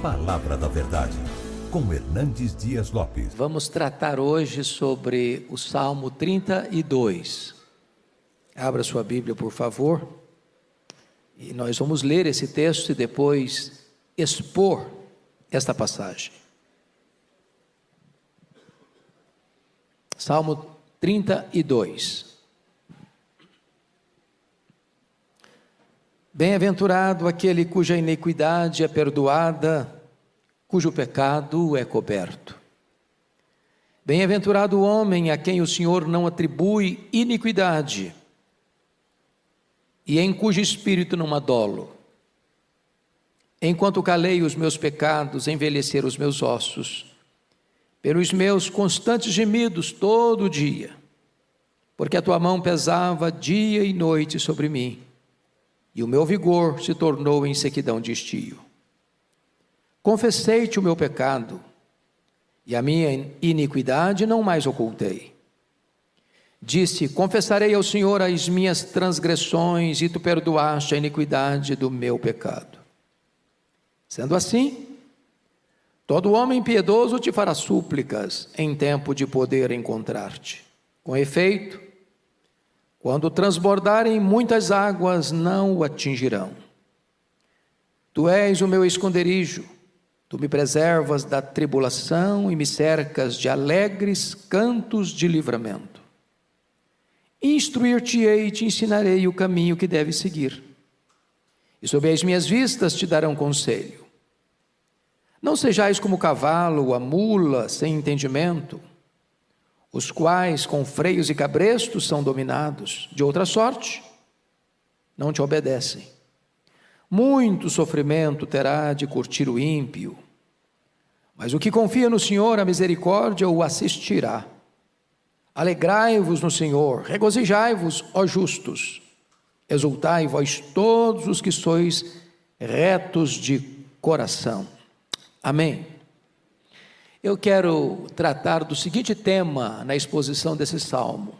Palavra da Verdade, com Hernandes Dias Lopes. Vamos tratar hoje sobre o Salmo 32. Abra sua Bíblia, por favor. E nós vamos ler esse texto e depois expor esta passagem. Salmo 32. Bem-aventurado aquele cuja iniquidade é perdoada, cujo pecado é coberto. Bem-aventurado o homem a quem o Senhor não atribui iniquidade, e em cujo espírito não há dolo. Enquanto calei os meus pecados, envelheceram os meus ossos, pelos meus constantes gemidos todo o dia, porque a tua mão pesava dia e noite sobre mim, e o meu vigor se tornou em sequidão de estio. Confessei-te o meu pecado, e a minha iniquidade não mais ocultei. Disse: confessarei ao Senhor as minhas transgressões, e tu perdoaste a iniquidade do meu pecado. Sendo assim, todo homem piedoso te fará súplicas em tempo de poder encontrar-te. Com efeito, quando transbordarem muitas águas, não o atingirão. Tu és o meu esconderijo, tu me preservas da tribulação e me cercas de alegres cantos de livramento. Instruir-te-ei e te ensinarei o caminho que deves seguir, e sob as minhas vistas te darão conselho. Não sejais como o cavalo ou a mula sem entendimento, os quais com freios e cabrestos são dominados, de outra sorte, não te obedecem. Muito sofrimento terá de curtir o ímpio, mas o que confia no Senhor, a misericórdia o assistirá. Alegrai-vos no Senhor, regozijai-vos, ó justos, exultai vós todos os que sois retos de coração. Amém. Eu quero tratar do seguinte tema na exposição desse salmo: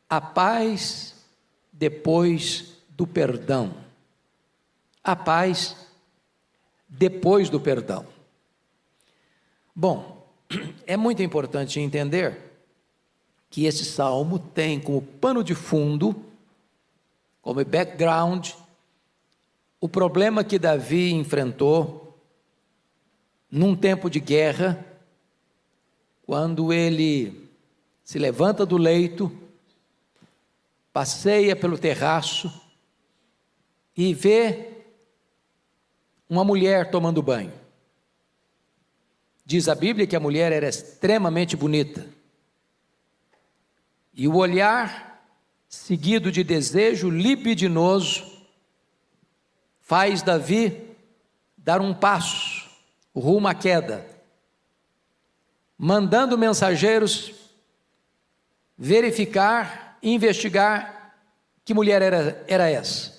a paz depois do perdão. A paz depois do perdão. Bom, é muito importante entender que esse salmo tem como pano de fundo, como background, o problema que Davi enfrentou num tempo de guerra, quando ele se levanta do leito, passeia pelo terraço e vê uma mulher tomando banho. Diz a Bíblia que a mulher era extremamente bonita, e o olhar seguido de desejo libidinoso faz Davi dar um passo rumo à queda, mandando mensageiros verificar, investigar que mulher era essa.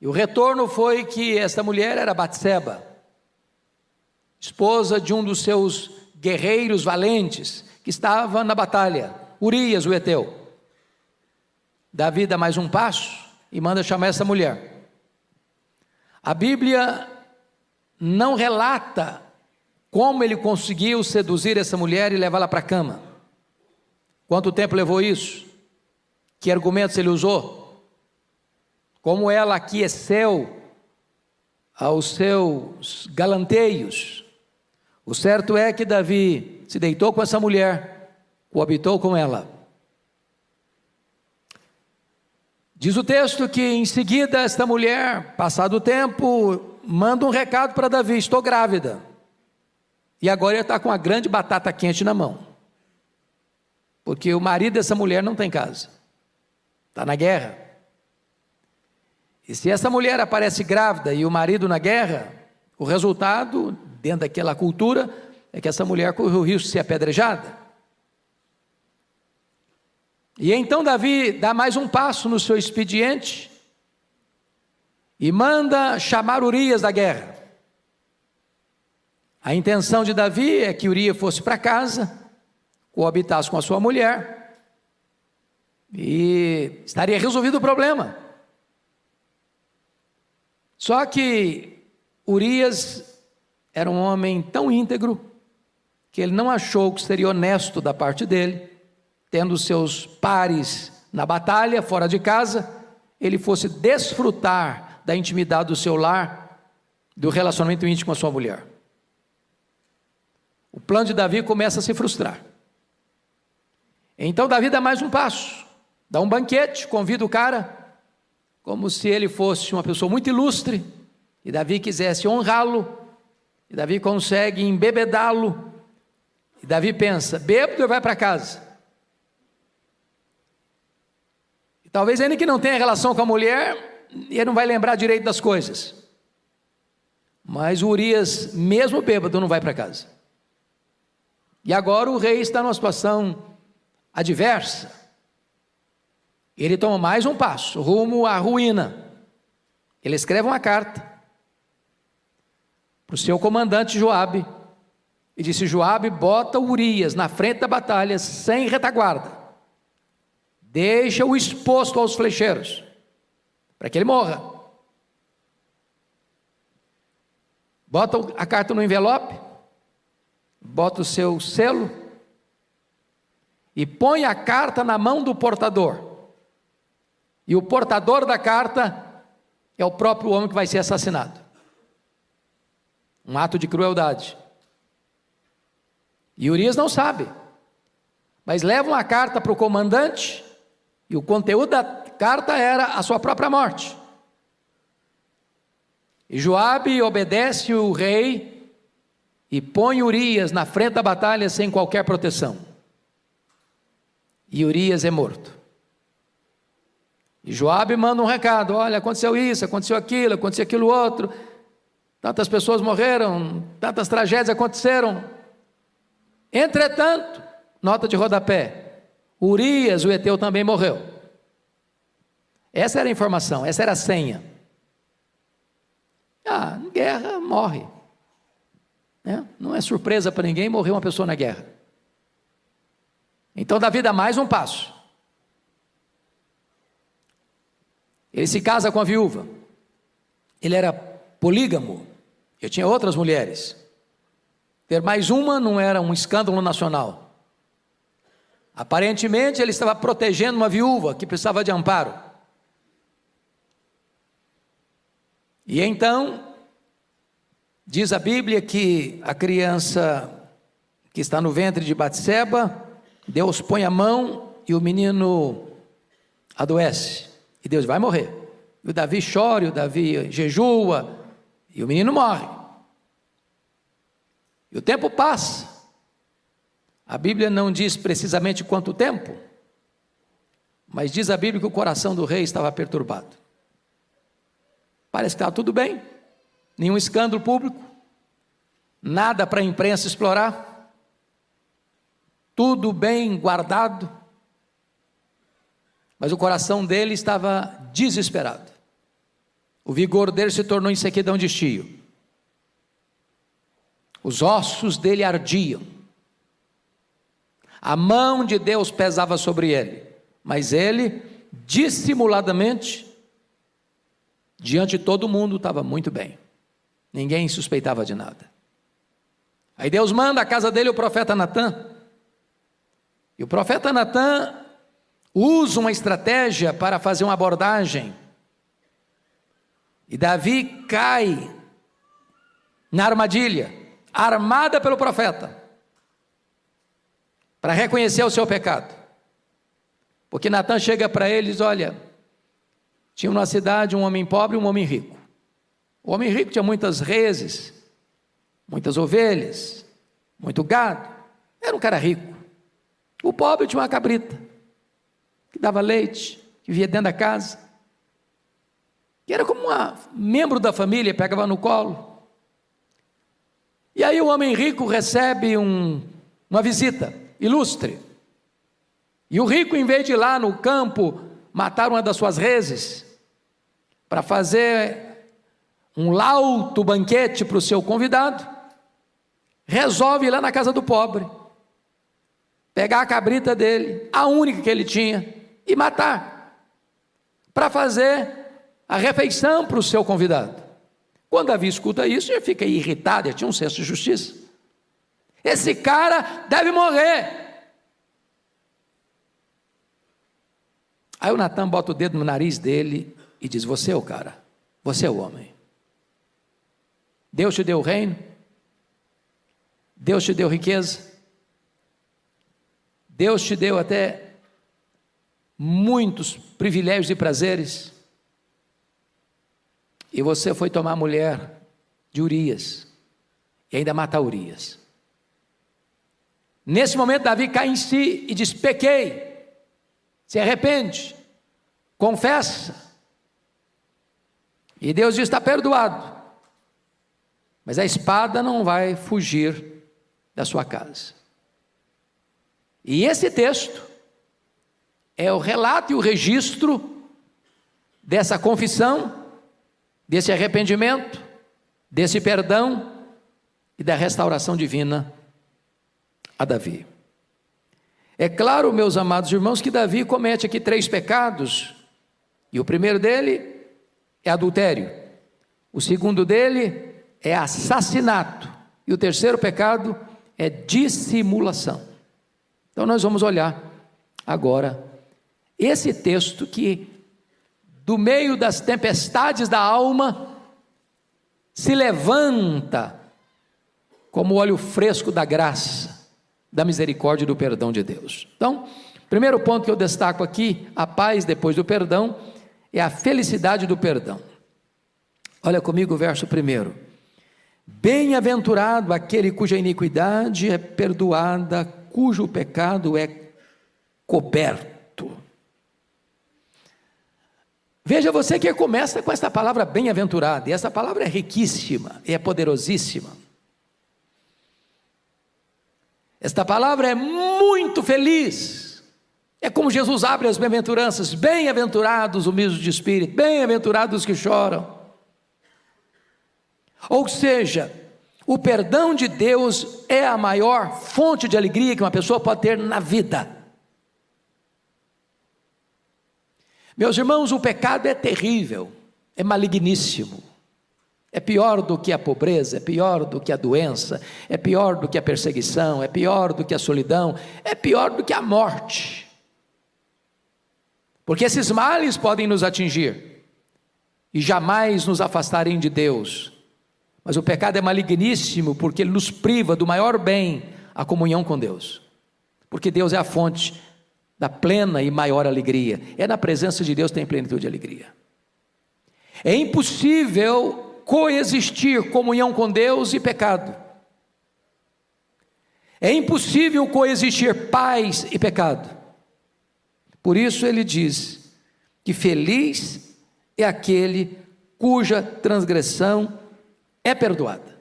E o retorno foi que esta mulher era Batseba, esposa de um dos seus guerreiros valentes, que estava na batalha, Urias, o heteu. Davi dá mais um passo e manda chamar essa mulher. A Bíblia não relata como ele conseguiu seduzir essa mulher e levá-la para a cama. Quanto tempo levou isso? Que argumentos ele usou? Como ela aqueceu aos seus galanteios? O certo é que Davi se deitou com essa mulher, coabitou com ela. Diz o texto que em seguida esta mulher, passado o tempo, manda um recado para Davi: estou grávida. E agora ele está com uma grande batata quente na mão, porque o marido dessa mulher não tem casa, está na guerra. E se essa mulher aparece grávida e o marido na guerra, o resultado, dentro daquela cultura, é que essa mulher corre o risco de ser apedrejada. E então Davi dá mais um passo no seu expediente e manda chamar Urias da guerra. A intenção de Davi é que Urias fosse para casa, coabitasse com a sua mulher e estaria resolvido o problema. Só que Urias era um homem tão íntegro que ele não achou que seria honesto da parte dele, tendo seus pares na batalha, fora de casa, ele fosse desfrutar da intimidade do seu lar, do relacionamento íntimo com a sua mulher. O plano de Davi começa a se frustrar. Então Davi dá mais um passo, dá um banquete, convida o cara, como se ele fosse uma pessoa muito ilustre, e Davi quisesse honrá-lo, e Davi consegue embebedá-lo, e Davi pensa, bêbado, ele vai para casa. E talvez ainda que não tenha relação com a mulher, ele não vai lembrar direito das coisas. Mas Urias, mesmo bêbado, não vai para casa. E agora o rei está numa situação adversa. Ele toma mais um passo, rumo à ruína. Ele escreve uma carta para o seu comandante Joabe, e disse: Joabe, bota Urias na frente da batalha, sem retaguarda, deixa-o exposto aos flecheiros, para que ele morra. Bota a carta no envelope, bota o seu selo, e põe a carta na mão do portador, e o portador da carta é o próprio homem que vai ser assassinado. Um ato de crueldade. E Urias não sabe, mas leva uma carta para o comandante, e o conteúdo da carta era a sua própria morte. E Joabe obedece o rei e põe Urias na frente da batalha sem qualquer proteção. E Urias é morto. E Joabe manda um recado: olha, aconteceu isso, aconteceu aquilo outro, tantas pessoas morreram, tantas tragédias aconteceram. Entretanto, nota de rodapé, Urias, o heteu, também morreu. Essa era a informação, essa era a senha. Em guerra morre, não é surpresa para ninguém morrer uma pessoa na guerra. Então Davi dá mais um passo. Ele se casa com a viúva. Ele era polígamo, ele tinha outras mulheres. Ter mais uma não era um escândalo nacional. Aparentemente ele estava protegendo uma viúva que precisava de amparo. E então, diz a Bíblia que a criança que está no ventre de Batseba, Deus põe a mão e o menino adoece. E Deus vai morrer. E o Davi chora, e o Davi jejua, e o menino morre. E o tempo passa. A Bíblia não diz precisamente quanto tempo, mas diz a Bíblia que o coração do rei estava perturbado. Parece que estava tudo bem, nenhum escândalo público, nada para a imprensa explorar, tudo bem guardado, mas o coração dele estava desesperado. O vigor dele se tornou em sequidão de estio. Os ossos dele ardiam. A mão de Deus pesava sobre ele, mas ele, dissimuladamente, diante de todo mundo, estava muito bem. Ninguém suspeitava de nada. Aí Deus manda à casa dele o profeta Natã. E o profeta Natã usa uma estratégia para fazer uma abordagem. E Davi cai na armadilha, armada pelo profeta, para reconhecer o seu pecado. Porque Natã chega para ele e diz: olha, tinha numa cidade um homem pobre e um homem rico. O homem rico tinha muitas reses, muitas ovelhas, muito gado, era um cara rico. O pobre tinha uma cabrita, que dava leite, que vivia dentro da casa, que era como um membro da família, pegava no colo. E aí o homem rico recebe uma visita ilustre, e o rico, em vez de ir lá no campo matar uma das suas reses, para fazer um lauto banquete para o seu convidado, resolve ir lá na casa do pobre, pegar a cabrita dele, a única que ele tinha, e matar, para fazer a refeição para o seu convidado. Quando Davi escuta isso, ele fica irritado, ele tinha um senso de justiça. Esse cara deve morrer. Aí o Natan bota o dedo no nariz dele e diz: você é o cara, você é o homem. Deus te deu o reino, Deus te deu riqueza, Deus te deu até muitos privilégios e prazeres, e você foi tomar a mulher de Urias, e ainda matar Urias. Nesse momento Davi cai em si e diz: pequei, se arrepende, confessa, e Deus diz: está perdoado, mas a espada não vai fugir da sua casa. E esse texto é o relato e o registro dessa confissão, desse arrependimento, desse perdão e da restauração divina a Davi. É claro, meus amados irmãos, que Davi comete aqui 3 pecados, e o primeiro dele é adultério, o segundo dele é assassinato, e o terceiro pecado é dissimulação. Então nós vamos olhar agora esse texto que, do meio das tempestades da alma, se levanta como óleo fresco da graça, da misericórdia e do perdão de Deus. Então, primeiro ponto que eu destaco aqui: a paz depois do perdão é a felicidade do perdão. Olha comigo o verso 1: bem-aventurado aquele cuja iniquidade é perdoada, cujo pecado é coberto. Veja você que começa com esta palavra bem-aventurado, e essa palavra é riquíssima, e é poderosíssima. Esta palavra é muito feliz, é como Jesus abre as bem-aventuranças: bem-aventurados os humildes de espírito, bem-aventurados os que choram. Ou seja, o perdão de Deus é a maior fonte de alegria que uma pessoa pode ter na vida. Meus irmãos, o pecado é terrível, é maligníssimo, é pior do que a pobreza, é pior do que a doença, é pior do que a perseguição, é pior do que a solidão, é pior do que a morte, porque esses males podem nos atingir e jamais nos afastarem de Deus. Mas o pecado é maligníssimo porque ele nos priva do maior bem, a comunhão com Deus, porque Deus é a fonte da plena e maior alegria. É na presença de Deus que tem plenitude de alegria. É impossível coexistir comunhão com Deus e pecado. É impossível coexistir paz e pecado. Por isso ele diz que feliz é aquele cuja transgressão é perdoada.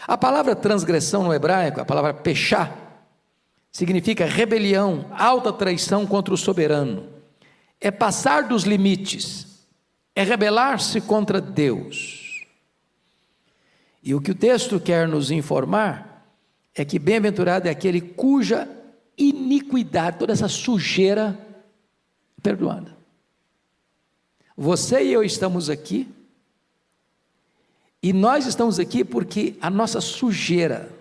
A palavra transgressão no hebraico, a palavra pechá, significa rebelião, alta traição contra o soberano. É passar dos limites, é rebelar-se contra Deus. E o que o texto quer nos informar é que bem-aventurado é aquele cuja iniquidade, toda essa sujeira é perdoada. Você e eu estamos aqui, e nós estamos aqui porque a nossa sujeira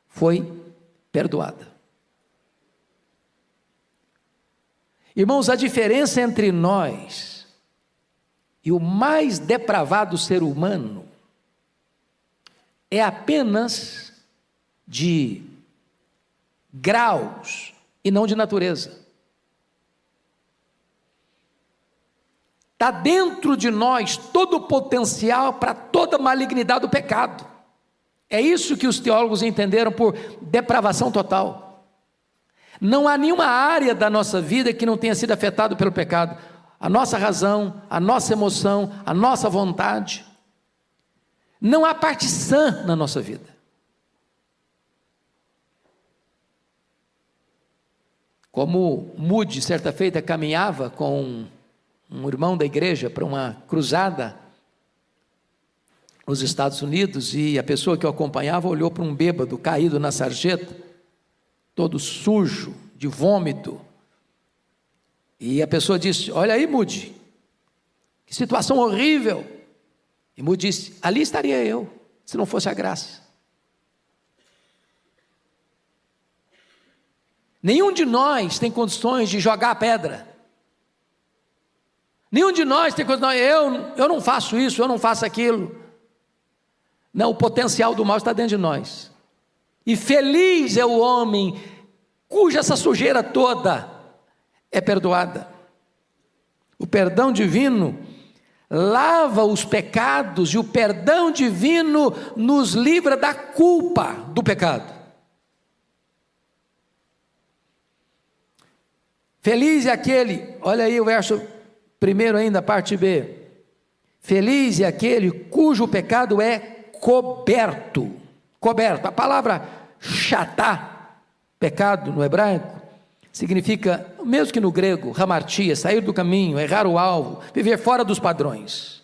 foi perdoada. Irmãos, a diferença entre nós e o mais depravado ser humano é apenas de graus e não de natureza. Está dentro de nós todo o potencial para toda a malignidade do pecado. É isso que os teólogos entenderam por depravação total. Não há nenhuma área da nossa vida que não tenha sido afetada pelo pecado. A nossa razão, a nossa emoção, a nossa vontade. Não há parte sã na nossa vida. Como Moody, certa feita, caminhava com um irmão da igreja para uma cruzada nos Estados Unidos, e a pessoa que o acompanhava olhou para um bêbado caído na sarjeta, todo sujo, de vômito, e a pessoa disse: olha aí, Moody, que situação horrível. E Moody disse: ali estaria eu, se não fosse a graça. Nenhum de nós tem condições de jogar a pedra. Nenhum de nós tem condições, eu não faço isso, eu não faço aquilo. Não, o potencial do mal está dentro de nós. E feliz é o homem cuja essa sujeira toda é perdoada. O perdão divino lava os pecados, e o perdão divino nos livra da culpa do pecado. Feliz é aquele, olha aí o verso primeiro ainda, parte B. Feliz é aquele cujo pecado é coberto. Coberto. A palavra chatá, pecado no hebraico, significa, mesmo que no grego, hamartia, sair do caminho, errar o alvo, viver fora dos padrões.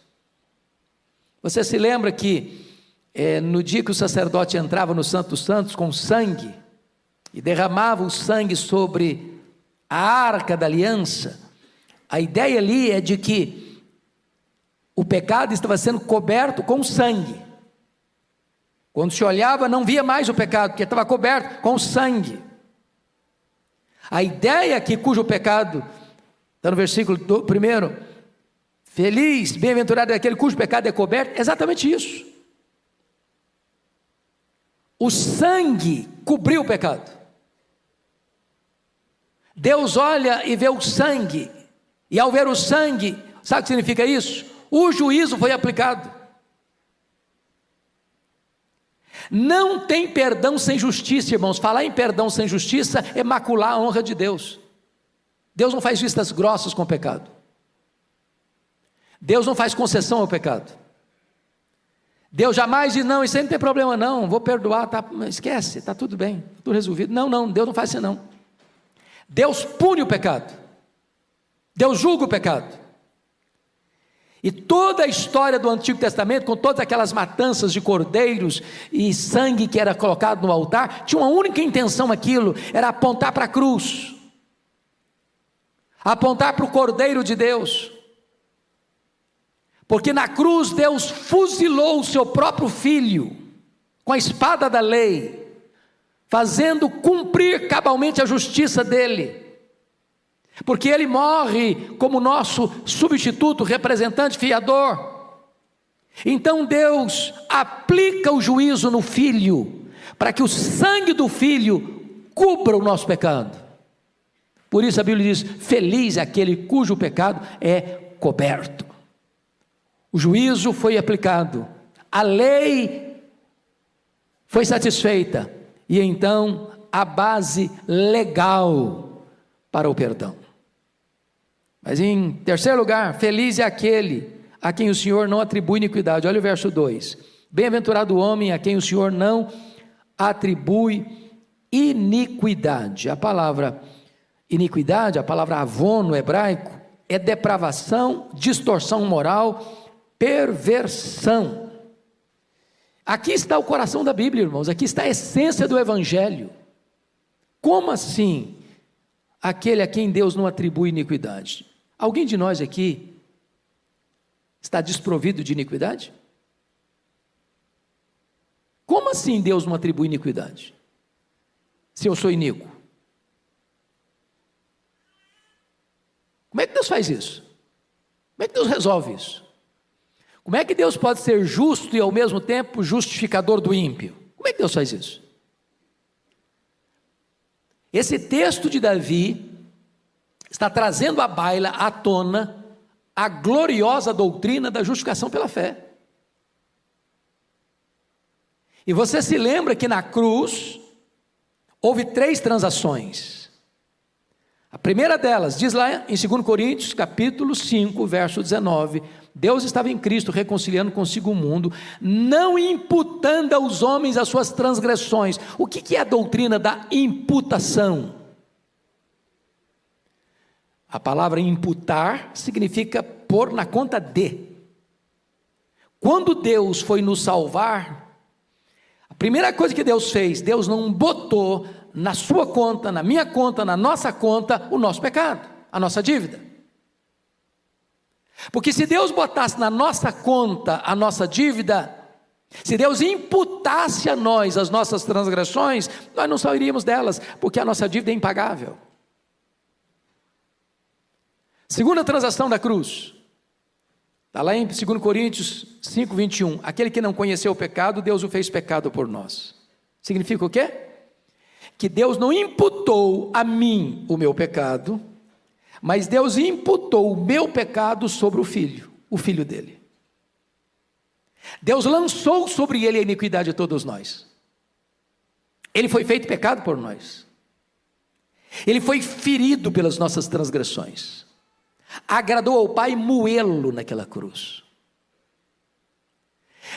Você se lembra que no dia que o sacerdote entrava no Santo dos Santos com sangue, e derramava o sangue sobre a arca da aliança, a ideia ali é de que o pecado estava sendo coberto com sangue. Quando se olhava, não via mais o pecado, porque estava coberto com sangue. A ideia aqui, cujo pecado, está no versículo 1, feliz, bem-aventurado é aquele cujo pecado é coberto, é exatamente isso. O sangue cobriu o pecado. Deus olha e vê o sangue, e ao ver o sangue, sabe o que significa isso? O juízo foi aplicado. Não tem perdão sem justiça, irmãos. Falar em perdão sem justiça é macular a honra de Deus. Deus não faz vistas grossas com o pecado. Deus não faz concessão ao pecado. Deus jamais diz: não, isso aí não tem problema não, vou perdoar, tá, esquece, está tudo bem, tudo resolvido. Não, Deus não faz isso não. Deus pune o pecado. Deus julga o pecado. E toda a história do Antigo Testamento, com todas aquelas matanças de cordeiros e sangue que era colocado no altar, tinha uma única intenção: aquilo era apontar para a cruz, apontar para o Cordeiro de Deus, porque na cruz Deus fuzilou o seu próprio Filho, com a espada da lei, fazendo cumprir cabalmente a justiça dele, porque ele morre como nosso substituto, representante, fiador. Então Deus aplica o juízo no Filho, para que o sangue do Filho cubra o nosso pecado. Por isso a Bíblia diz: feliz é aquele cujo pecado é coberto. O juízo foi aplicado, a lei foi satisfeita, e então a base legal para o perdão. Mas em terceiro lugar, feliz é aquele a quem o Senhor não atribui iniquidade. Olha o verso 2: bem-aventurado o homem a quem o Senhor não atribui iniquidade. A palavra iniquidade, a palavra avon no hebraico, é depravação, distorção moral, perversão. Aqui está o coração da Bíblia, irmãos, aqui está a essência do Evangelho. Como assim aquele a quem Deus não atribui iniquidade? Alguém de nós aqui está desprovido de iniquidade? Como assim Deus não atribui iniquidade? Se eu sou iníquo? Como é que Deus faz isso? Como é que Deus resolve isso? Como é que Deus pode ser justo e ao mesmo tempo justificador do ímpio? Como é que Deus faz isso? Esse texto de Davi está trazendo à baila, à tona, a gloriosa doutrina da justificação pela fé. E você se lembra que na cruz houve 3 transações. A primeira delas, diz lá em 2 Coríntios, capítulo 5, verso 19, Deus estava em Cristo reconciliando consigo o mundo, não imputando aos homens as suas transgressões. O que é a doutrina da imputação? A palavra imputar significa pôr na conta de. Quando Deus foi nos salvar, a primeira coisa que Deus fez, Deus não botou na sua conta, na minha conta, na nossa conta, o nosso pecado, a nossa dívida. Porque se Deus botasse na nossa conta a nossa dívida, se Deus imputasse a nós as nossas transgressões, nós não sairíamos delas, porque a nossa dívida é impagável. Segunda transação da cruz, está lá em 2 Coríntios 5, 21. Aquele que não conheceu o pecado, Deus o fez pecado por nós. Significa o quê? Que Deus não imputou a mim o meu pecado, mas Deus imputou o meu pecado sobre o filho dele. Deus lançou sobre ele a iniquidade de todos nós. Ele foi feito pecado por nós. Ele foi ferido pelas nossas transgressões. Agradou ao Pai moê-lo naquela cruz.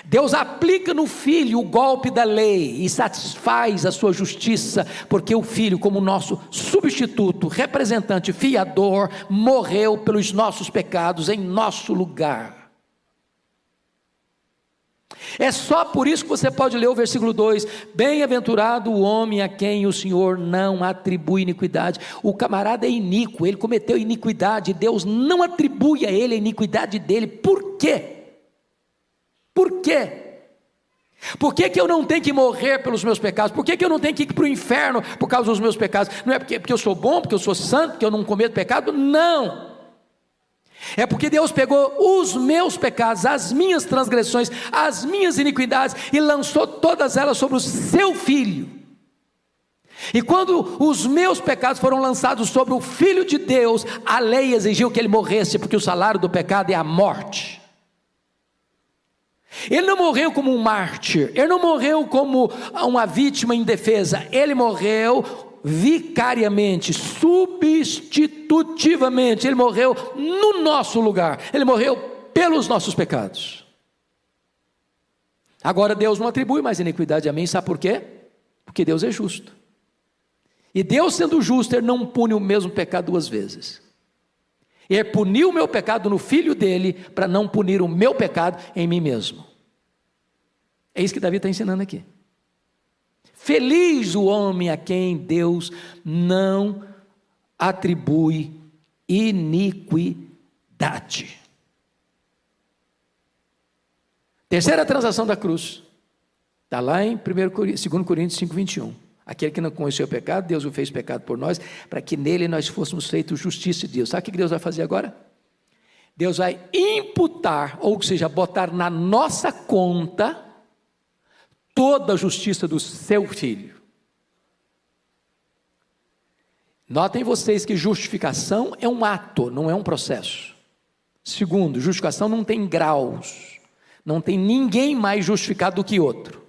Deus aplica no Filho o golpe da lei e satisfaz a sua justiça, porque o Filho, como nosso substituto, representante, fiador, morreu pelos nossos pecados em nosso lugar. É só por isso que você pode ler o versículo 2, bem-aventurado o homem a quem o Senhor não atribui iniquidade. O camarada é iníquo, ele cometeu iniquidade, Deus não atribui a ele a iniquidade dele. Por quê? Por quê? Por que eu não tenho que morrer pelos meus pecados? Por que eu não tenho que ir para o inferno por causa dos meus pecados? Não é porque eu sou bom, porque eu sou santo, porque eu não cometo pecado? Não. É porque Deus pegou os meus pecados, as minhas transgressões, as minhas iniquidades e lançou todas elas sobre o seu Filho. E quando os meus pecados foram lançados sobre o Filho de Deus, a lei exigiu que ele morresse, porque o salário do pecado é a morte. Ele não morreu como um mártir, ele não morreu como uma vítima indefesa, ele morreu vicariamente, substitutivamente, ele morreu no nosso lugar, ele morreu pelos nossos pecados. Agora Deus não atribui mais iniquidade a mim, sabe por quê? Porque Deus é justo, e Deus sendo justo, ele não pune o mesmo pecado duas vezes. Ele puniu o meu pecado no Filho dele, para não punir o meu pecado em mim mesmo. É isso que Davi está ensinando aqui. Feliz o homem a quem Deus não atribui iniquidade. Terceira transação da cruz, está lá em 2 Coríntios 5, 21. Aquele que não conheceu o pecado, Deus o fez pecado por nós, para que nele nós fôssemos feitos justiça de Deus. Sabe o que Deus vai fazer agora? Deus vai imputar, ou seja, botar na nossa conta, toda a justiça do seu Filho. Notem vocês que justificação é um ato, não é um processo. Segundo, justificação não tem graus, não tem ninguém mais justificado do que outro.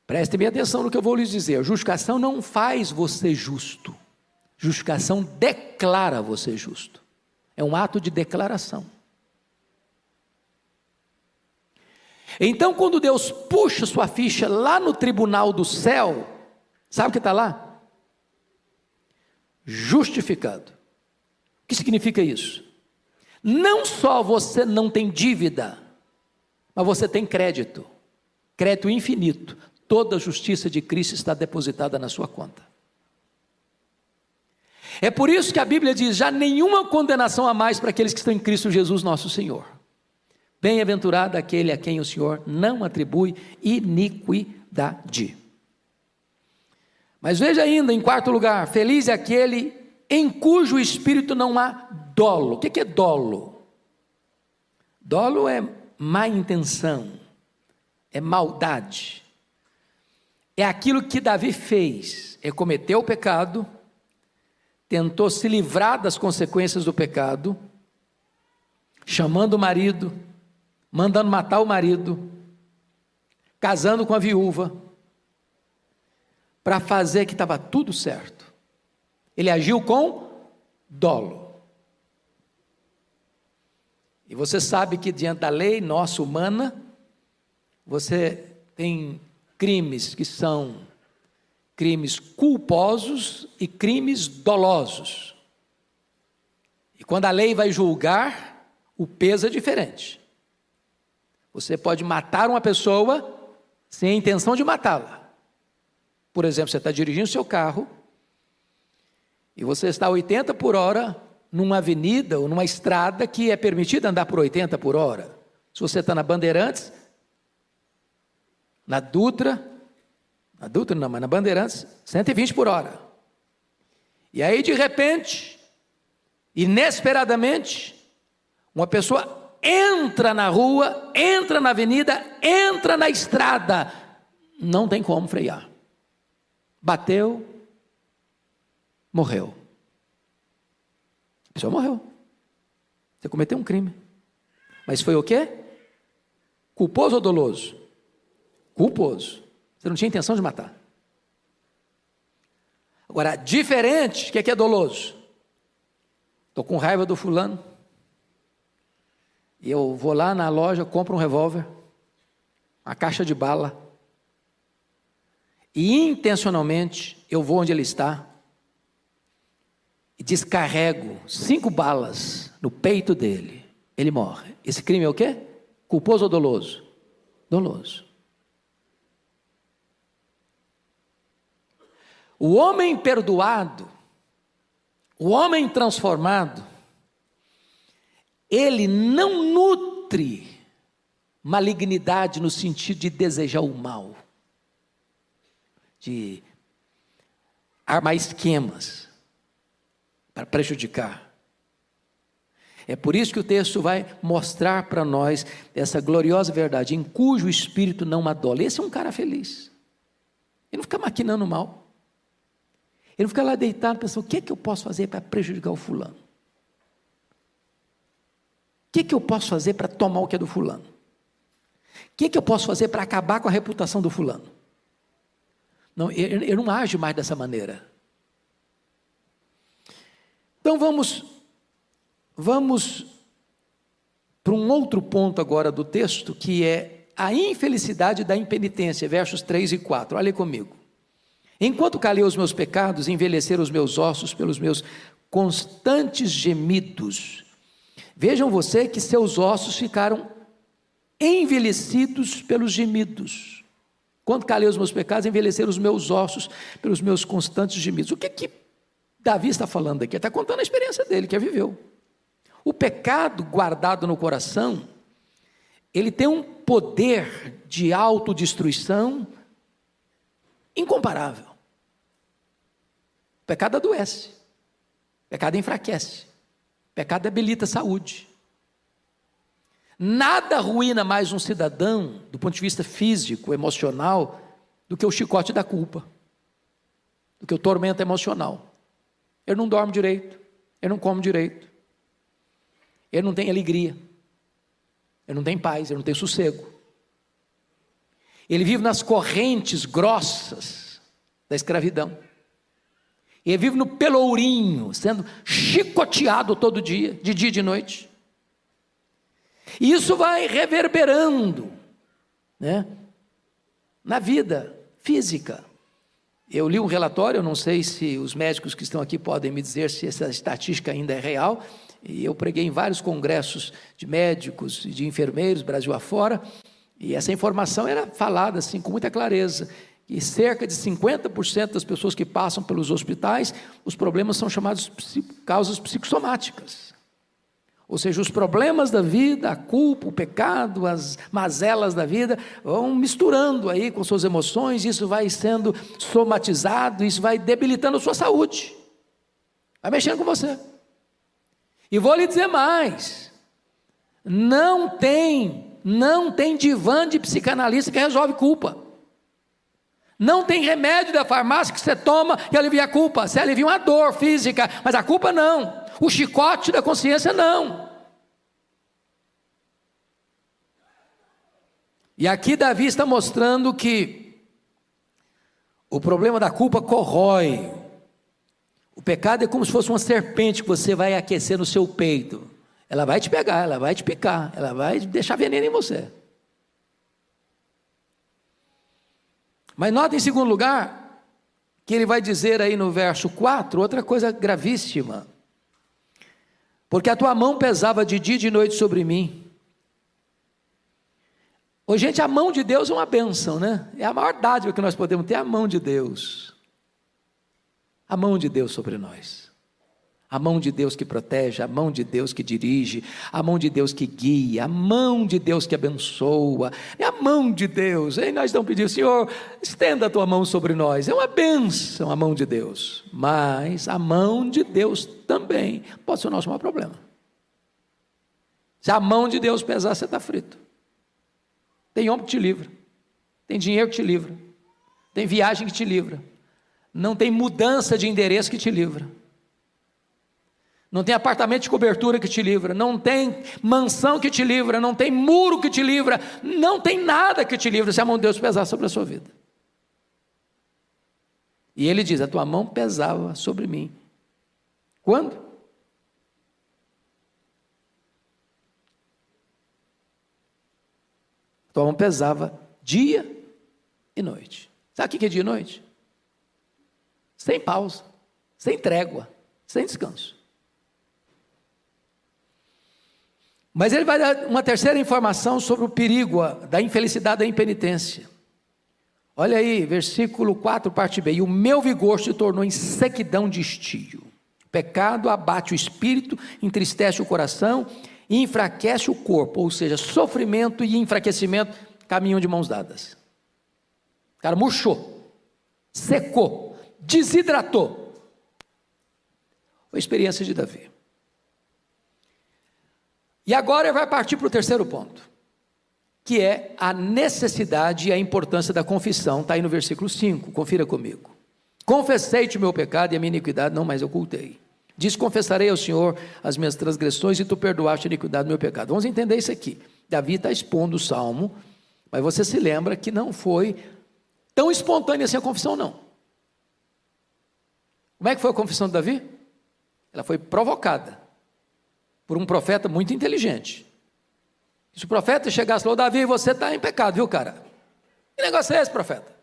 Prestem bem atenção no que eu vou lhes dizer. A justificação não faz você justo, justificação declara você justo, é um ato de declaração. Então, quando Deus puxa sua ficha lá no tribunal do céu, sabe o que está lá? Justificado. O que significa isso? Não só você não tem dívida, mas você tem crédito, crédito infinito. Toda a justiça de Cristo está depositada na sua conta. É por isso que a Bíblia diz, já nenhuma condenação há mais para aqueles que estão em Cristo Jesus nosso Senhor. Bem-aventurado aquele a quem o Senhor não atribui iniquidade. Mas veja ainda, em quarto lugar, feliz é aquele em cujo espírito não há dolo. O que é dolo? Dolo é má intenção, é maldade. É aquilo que Davi fez, ele cometeu o pecado, tentou se livrar das consequências do pecado, chamando o marido, mandando matar o marido, casando com a viúva, para fazer que estava tudo certo. Ele agiu com dolo. E você sabe que diante da lei nossa humana, você tem crimes que são crimes culposos e crimes dolosos. E quando a lei vai julgar, o peso é diferente. Você pode matar uma pessoa sem a intenção de matá-la. Por exemplo, você está dirigindo seu carro e você está a 80 por hora numa avenida ou numa estrada que é permitido andar por 80 por hora. Se você está na Bandeirantes, na Dutra não, mas na Bandeirantes, 120 por hora. E aí, de repente, inesperadamente, uma pessoa entra na rua, entra na avenida, entra na estrada, não tem como frear. Bateu, morreu. A pessoa morreu. Você cometeu um crime. Mas foi o quê? Culposo ou doloso? Culposo. Você não tinha intenção de matar. Agora, diferente, o que é doloso? Estou com raiva do fulano, e eu vou lá na loja, compro um revólver, uma caixa de bala, e intencionalmente eu vou onde ele está, e descarrego 5 balas no peito dele, ele morre. Esse crime é o quê? Culposo ou doloso? Doloso. O homem perdoado, o homem transformado, ele não nutre malignidade no sentido de desejar o mal, de armar esquemas para prejudicar. É por isso que o texto vai mostrar para nós essa gloriosa verdade, em cujo espírito não adole. Esse é um cara feliz. Ele não fica maquinando mal. Ele não fica lá deitado pensando, o que é que eu posso fazer para prejudicar o fulano? O que é que eu posso fazer para tomar o que é do fulano? O que é que eu posso fazer para acabar com a reputação do fulano? Não, ele não age mais dessa maneira. Então vamos para um outro ponto agora do texto, que é a infelicidade da impenitência, versos 3 e 4. Olha comigo. Enquanto calei os meus pecados, envelheceram os meus ossos pelos meus constantes gemidos. Vejam você que seus ossos ficaram envelhecidos pelos gemidos. Quando calei os meus pecados, envelheceram os meus ossos pelos meus constantes gemidos. O que Davi está falando aqui? Ele está contando a experiência dele, que viveu. O pecado guardado no coração, ele tem um poder de autodestruição incomparável. O pecado adoece, o pecado enfraquece, o pecado debilita a saúde. Nada arruína mais um cidadão, do ponto de vista físico, emocional, do que o chicote da culpa, do que o tormento emocional. Ele não dorme direito, ele não come direito, ele não tem alegria, ele não tem paz, ele não tem sossego. Ele vive nas correntes grossas da escravidão. Ele vive no pelourinho, sendo chicoteado todo dia, de dia e de noite. E isso vai reverberando, né, na vida física. Eu li um relatório, eu não sei se os médicos que estão aqui podem me dizer se essa estatística ainda é real, e eu preguei em vários congressos de médicos e de enfermeiros, Brasil afora, e essa informação era falada assim com muita clareza, que cerca de 50% das pessoas que passam pelos hospitais, os problemas são chamados causas psicossomáticas. Ou seja, os problemas da vida, a culpa, o pecado, as mazelas da vida, vão misturando aí com suas emoções, isso vai sendo somatizado, isso vai debilitando a sua saúde, vai mexendo com você. E vou lhe dizer mais, não tem divã de psicanalista que resolve culpa. Não tem remédio da farmácia que você toma e alivia a culpa. Você alivia uma dor física, mas a culpa não. O chicote da consciência não. E aqui Davi está mostrando que o problema da culpa corrói. O pecado é como se fosse uma serpente que você vai aquecer no seu peito. Ela vai te pegar, ela vai te picar, ela vai deixar veneno em você. Mas nota em segundo lugar, que ele vai dizer aí no verso 4, outra coisa gravíssima. Porque a tua mão pesava de dia e de noite sobre mim. Ô, gente, a mão de Deus é uma bênção, né? É a maior dádiva que nós podemos ter, a mão de Deus. A mão de Deus sobre nós. A mão de Deus que protege, a mão de Deus que dirige, a mão de Deus que guia, a mão de Deus que abençoa, é a mão de Deus. E nós não pedimos, Senhor, estenda a tua mão sobre nós. É uma bênção a mão de Deus, mas a mão de Deus também pode ser o nosso maior problema. Se a mão de Deus pesar, você está frito. Tem homem que te livra, tem dinheiro que te livra, tem viagem que te livra, não tem mudança de endereço que te livra. Não tem apartamento de cobertura que te livra, não tem mansão que te livra, não tem muro que te livra, não tem nada que te livra se a mão de Deus pesar sobre a sua vida. E ele diz, a tua mão pesava sobre mim. Quando? A tua mão pesava dia e noite. Sabe o que é dia e noite? Sem pausa, sem trégua, sem descanso. Mas ele vai dar uma terceira informação sobre o perigo da infelicidade da impenitência. Olha aí, versículo 4, parte B. E o meu vigor se tornou em sequidão de estio. O pecado abate o espírito, entristece o coração e enfraquece o corpo. Ou seja, sofrimento e enfraquecimento caminham de mãos dadas. O cara murchou, secou, desidratou. Foi a experiência de Davi. E agora ele vai partir para o terceiro ponto, que é a necessidade e a importância da confissão. Está aí no versículo 5, confira comigo. Confessei-te o meu pecado e a minha iniquidade não mais ocultei. Diz, confessarei ao Senhor as minhas transgressões e tu perdoaste a iniquidade do meu pecado. Vamos entender isso aqui. Davi está expondo o salmo, mas você se lembra que não foi tão espontânea assim a confissão, não. Como é que foi a confissão de Davi? Ela foi provocada por um profeta muito inteligente. Se o profeta chegasse e falou, Davi, você está em pecado, viu, cara? Que negócio é esse, profeta?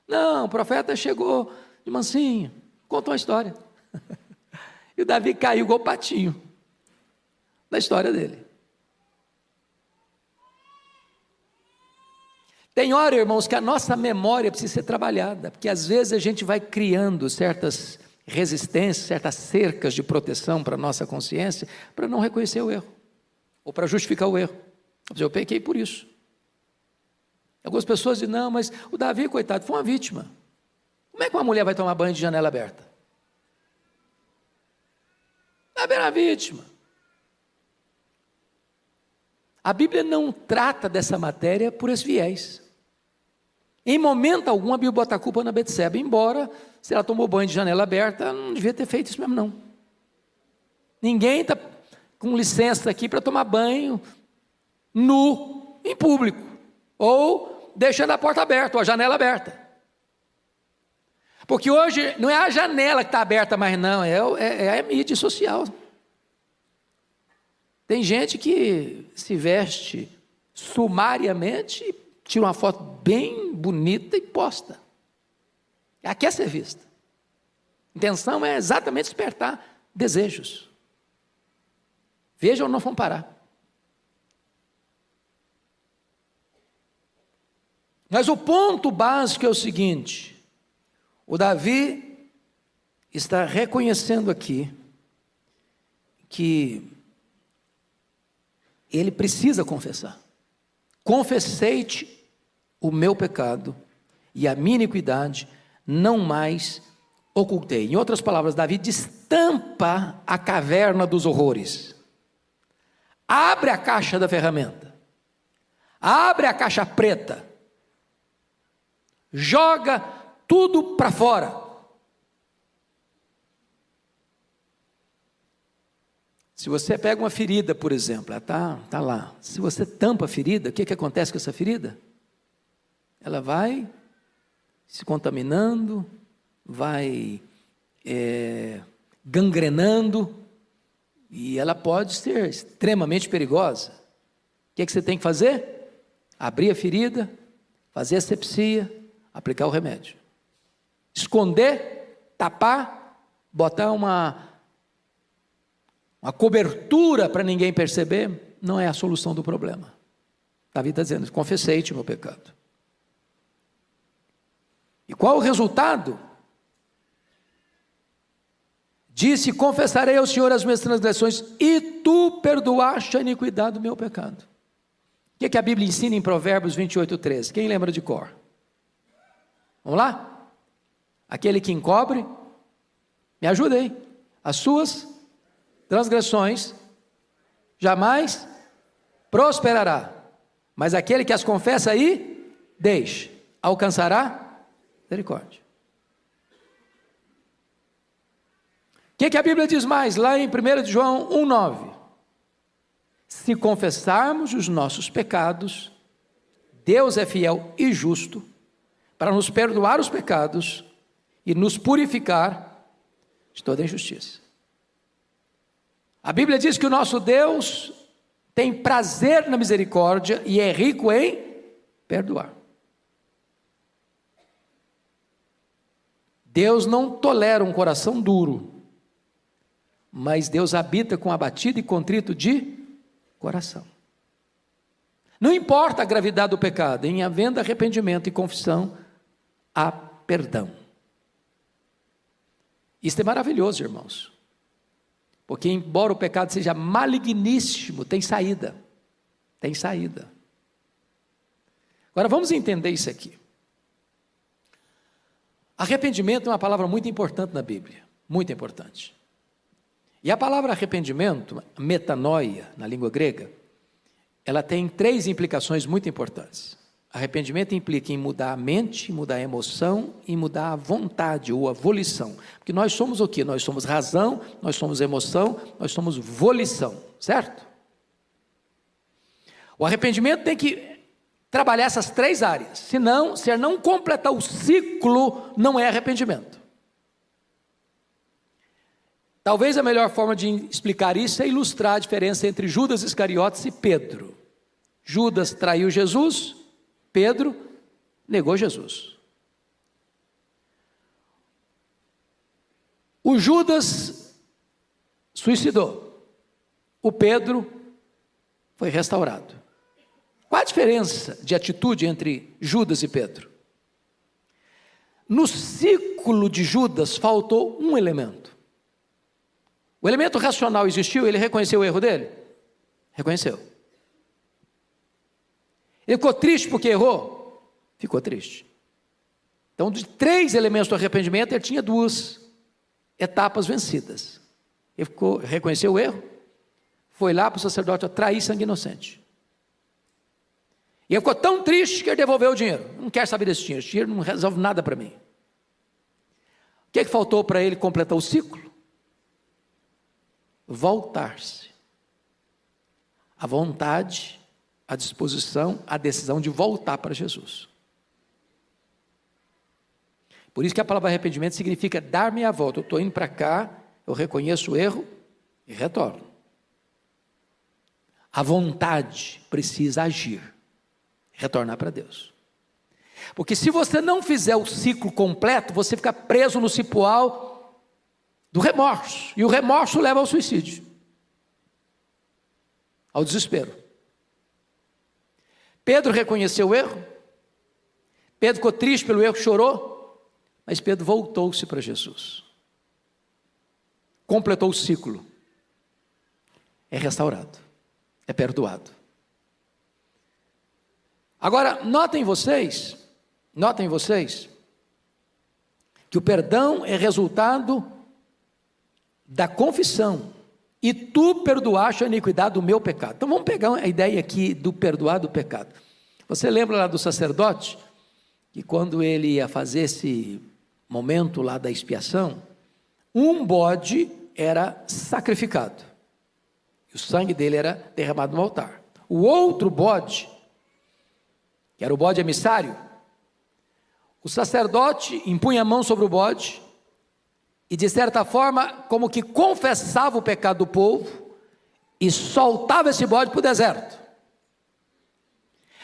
Não, o profeta chegou de mansinho, contou uma história. E o Davi caiu igual patinho da história dele. Tem hora, irmãos, que a nossa memória precisa ser trabalhada, porque às vezes a gente vai criando certas resistências, certas cercas de proteção para a nossa consciência, para não reconhecer o erro, ou para justificar o erro. Eu pequei por isso. Algumas pessoas dizem, não, mas o Davi, coitado, foi uma vítima. Como é que uma mulher vai tomar banho de janela aberta? Davi era vítima. A Bíblia não trata dessa matéria por esse viés. Em momento algum a Bíblia bota a culpa na Betseba, embora se ela tomou banho de janela aberta, não devia ter feito isso mesmo não. Ninguém está com licença aqui para tomar banho nu, em público, ou deixando a porta aberta, ou a janela aberta. Porque hoje não é a janela que está aberta mais não, é a mídia social. Tem gente que se veste sumariamente e tira uma foto bem bonita e posta. Ela quer ser vista. A intenção é exatamente despertar desejos. Veja onde nós vamos parar. Mas o ponto básico é o seguinte: o Davi está reconhecendo aqui que ele precisa confessar. Confessei-te o meu pecado e a minha iniquidade não mais ocultei. Em outras palavras, Davi destampa a caverna dos horrores. Abre a caixa da ferramenta. Abre a caixa preta. Joga tudo para fora. Se você pega uma ferida, por exemplo, ela tá lá. Se você tampa a ferida, o que acontece com essa ferida? Ela vai se contaminando, vai gangrenando, e ela pode ser extremamente perigosa. O que você tem que fazer? Abrir a ferida, fazer asepsia, aplicar o remédio. Esconder, tapar, botar uma cobertura para ninguém perceber, não é a solução do problema. Davi está dizendo, confessei-te o meu pecado. E qual o resultado Disse: confessarei ao Senhor as minhas transgressões, e tu perdoaste a iniquidade do meu pecado. O que a Bíblia ensina em Provérbios 28:13? Quem lembra de cor? Vamos lá? Aquele que encobre, me ajuda aí, as suas transgressões jamais prosperará, mas aquele que as confessa e deixa, alcançará misericórdia. O que a Bíblia diz mais? Lá em 1 João 1,9: se confessarmos os nossos pecados, Deus é fiel e justo para nos perdoar os pecados e nos purificar de toda injustiça. A Bíblia diz que o nosso Deus tem prazer na misericórdia e é rico em perdoar. Deus não tolera um coração duro, mas Deus habita com abatido e contrito de coração. Não importa a gravidade do pecado, em havendo arrependimento e confissão, há perdão. Isso é maravilhoso, irmãos, porque embora o pecado seja maligníssimo, tem saída, tem saída. Agora vamos entender isso aqui. Arrependimento é uma palavra muito importante na Bíblia, muito importante. E a palavra arrependimento, metanoia, na língua grega, ela tem 3 implicações muito importantes. Arrependimento implica em mudar a mente, mudar a emoção e mudar a vontade ou a volição. Porque nós somos o quê? Nós somos razão, nós somos emoção, nós somos volição, certo? O arrependimento tem que trabalhar essas 3 áreas, senão, se ele não completar o ciclo, não é arrependimento. Talvez a melhor forma de explicar isso é ilustrar a diferença entre Judas Iscariotes e Pedro. Judas traiu Jesus, Pedro negou Jesus. O Judas suicidou, o Pedro foi restaurado. Qual a diferença de atitude entre Judas e Pedro? No ciclo de Judas faltou um elemento. O elemento racional existiu, ele reconheceu o erro dele? Reconheceu. Ele ficou triste porque errou? Ficou triste. Então, de 3 elementos do arrependimento, ele tinha 2 etapas vencidas. Ele reconheceu o erro, foi lá para o sacerdote atrair sangue inocente. E ele ficou tão triste que ele devolveu o dinheiro. Não quero saber desse dinheiro, esse dinheiro não resolve nada para mim. O que faltou para ele completar o ciclo? Voltar-se. A vontade, a disposição, a decisão de voltar para Jesus. Por isso que a palavra arrependimento significa dar meia volta. Eu estou indo para cá, eu reconheço o erro e retorno. A vontade precisa agir, retornar para Deus. Porque se você não fizer o ciclo completo, você fica preso no cipoal do remorso, e o remorso leva ao suicídio, ao desespero. Pedro reconheceu o erro, Pedro ficou triste pelo erro, chorou, mas Pedro voltou-se para Jesus, completou o ciclo, é restaurado, é perdoado. Agora, notem vocês, que o perdão é resultado da confissão, e tu perdoaste a iniquidade do meu pecado. Então vamos pegar a ideia aqui do perdoar do pecado. Você lembra lá do sacerdote, que quando ele ia fazer esse momento lá da expiação, um bode era sacrificado, e o sangue dele era derramado no altar. O outro bode, que era o bode emissário, o sacerdote impunha a mão sobre o bode, e de certa forma, como que confessava o pecado do povo, e soltava esse bode para o deserto,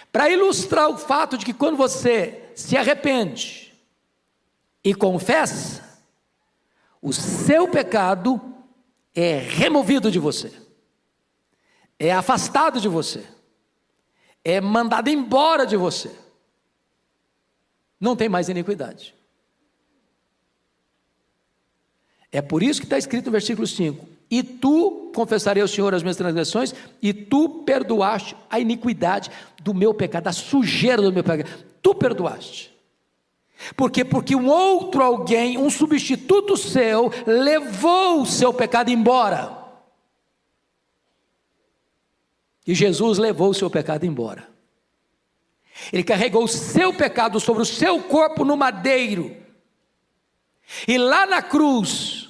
para ilustrar o fato de que quando você se arrepende e confessa, o seu pecado é removido de você, é afastado de você, é mandado embora de você, não tem mais iniquidade. É por isso que está escrito no versículo 5: e tu confessarei ao Senhor as minhas transgressões, e tu perdoaste a iniquidade do meu pecado, a sujeira do meu pecado, tu perdoaste. Por quê? Porque um outro alguém, um substituto seu, levou o seu pecado embora. E Jesus levou o seu pecado embora. Ele carregou o seu pecado sobre o seu corpo no madeiro. E lá na cruz,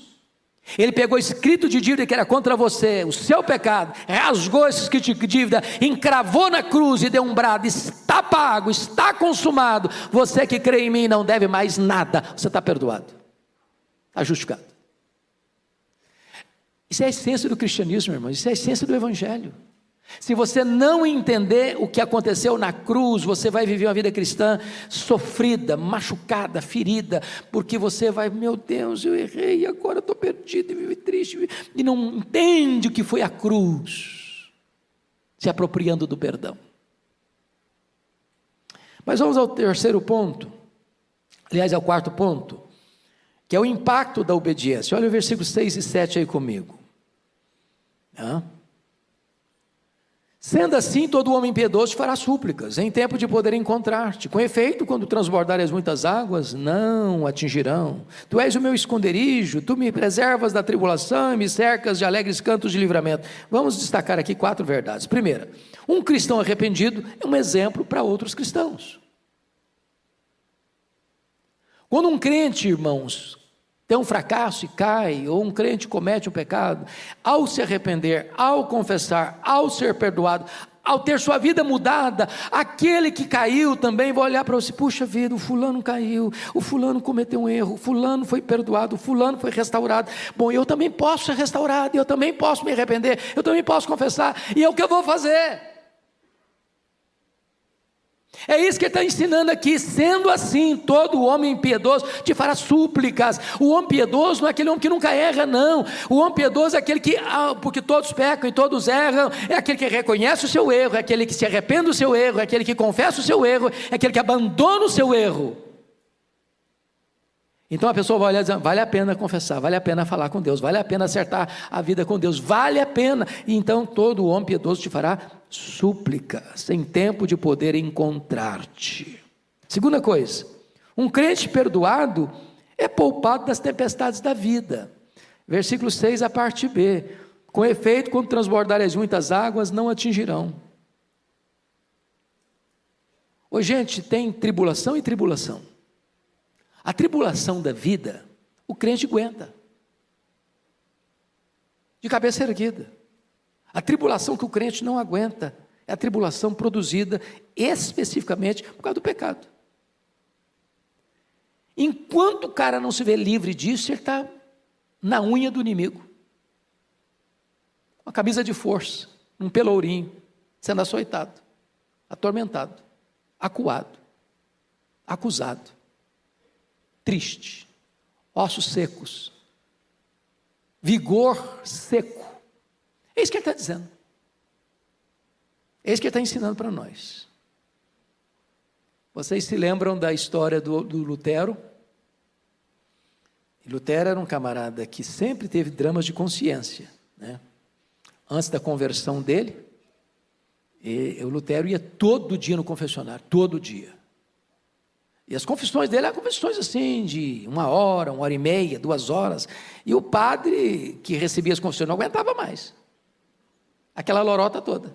ele pegou escrito de dívida que era contra você, o seu pecado, rasgou esse escrito de dívida, encravou na cruz e deu um brado: está pago, está consumado. Você que crê em mim não deve mais nada, você está perdoado, está justificado. Isso é a essência do cristianismo, irmão, isso é a essência do evangelho. Se você não entender o que aconteceu na cruz, você vai viver uma vida cristã sofrida, machucada, ferida, porque você vai: meu Deus, eu errei, agora estou perdido e vivo triste, e não entende o que foi a cruz, se apropriando do perdão. Mas vamos ao terceiro ponto, aliás, ao quarto ponto, que é o impacto da obediência. Olha o versículo 6 e 7 aí comigo. Sendo assim, todo homem piedoso te fará súplicas, em tempo de poder encontrar-te. Com efeito, quando transbordarem as muitas águas, não atingirão. Tu és o meu esconderijo, tu me preservas da tribulação e me cercas de alegres cantos de livramento. Vamos destacar aqui 4 verdades. Primeira, um cristão arrependido é um exemplo para outros cristãos. Quando um crente, irmãos, tem um fracasso e cai, ou um crente comete um pecado, ao se arrepender, ao confessar, ao ser perdoado, ao ter sua vida mudada, aquele que caiu também vai olhar para você: puxa vida, o fulano caiu, o fulano cometeu um erro, o fulano foi perdoado, o fulano foi restaurado. Bom, eu também posso ser restaurado, eu também posso me arrepender, eu também posso confessar, e é o que eu vou fazer. É isso que ele está ensinando aqui. Sendo assim, todo homem piedoso te fará súplicas. O homem piedoso não é aquele homem que nunca erra, não. O homem piedoso é aquele que, porque todos pecam e todos erram, é aquele que reconhece o seu erro, é aquele que se arrepende do seu erro, é aquele que confessa o seu erro, é aquele que abandona o seu erro. Então a pessoa vai olhar e dizer: vale a pena confessar, vale a pena falar com Deus, vale a pena acertar a vida com Deus, vale a pena. E então todo homem piedoso te fará súplicas, em tempo de poder encontrar-te. Segunda coisa, um crente perdoado é poupado das tempestades da vida. Versículo 6, a parte B: com efeito, quando transbordarem as muitas águas, não atingirão. Ô gente, tem tribulação e tribulação. A tribulação da vida, o crente aguenta, de cabeça erguida. A tribulação que o crente não aguenta é a tribulação produzida especificamente por causa do pecado. Enquanto o cara não se vê livre disso, ele está na unha do inimigo, uma camisa de força, um pelourinho, sendo açoitado, atormentado, acuado, acusado, triste, ossos secos, vigor seco. É isso que ele está dizendo. É isso que ele está ensinando para nós. Vocês se lembram da história do Lutero? Lutero era um camarada que sempre teve dramas de consciência, né? Antes da conversão dele, o Lutero ia todo dia no confessionário, todo dia. E as confissões dele eram confissões assim, de 1 hora, 1h30, 2 horas. E o padre que recebia as confissões não aguentava mais aquela lorota toda.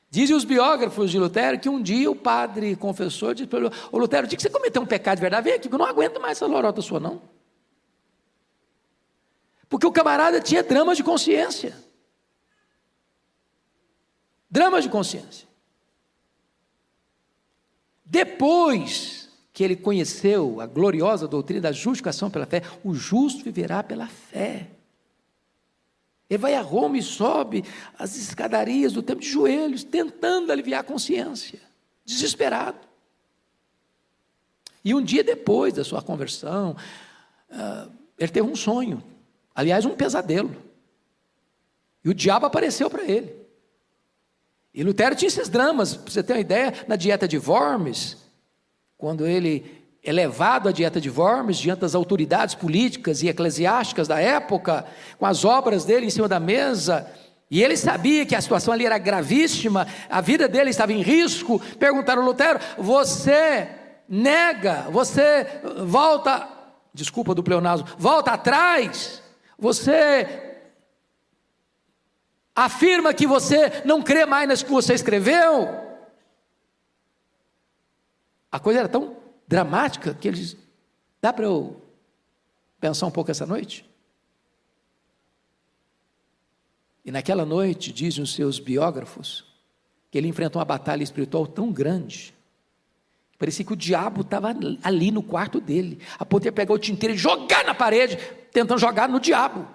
Dizem os biógrafos de Lutero que um dia o padre confessor disse para ele: ô Lutero, o dia que você cometeu um pecado de verdade, vem aqui, que eu não aguento mais essa lorota sua, não. Porque o camarada tinha dramas de consciência. Dramas de consciência. Depois que ele conheceu a gloriosa doutrina da justificação pela fé, o justo viverá pela fé. Ele vai a Roma e sobe as escadarias do templo de joelhos, tentando aliviar a consciência, desesperado. E um dia depois da sua conversão, ele teve um sonho, aliás, um pesadelo. E o diabo apareceu para ele. E Lutero tinha esses dramas, para você ter uma ideia, na dieta de Worms, quando ele é levado à dieta de Worms diante das autoridades políticas e eclesiásticas da época, com as obras dele em cima da mesa, e ele sabia que a situação ali era gravíssima, a vida dele estava em risco. Perguntaram a Lutero: você nega, você volta, desculpa do pleonasmo, volta atrás, você afirma que você não crê mais nas que você escreveu? A coisa era tão dramática que ele diz: dá para eu pensar um pouco essa noite? E naquela noite, dizem os seus biógrafos, que ele enfrentou uma batalha espiritual tão grande, que parecia que o diabo estava ali no quarto dele, a ponto de pegar o tinteiro e jogar na parede, tentando jogar no diabo.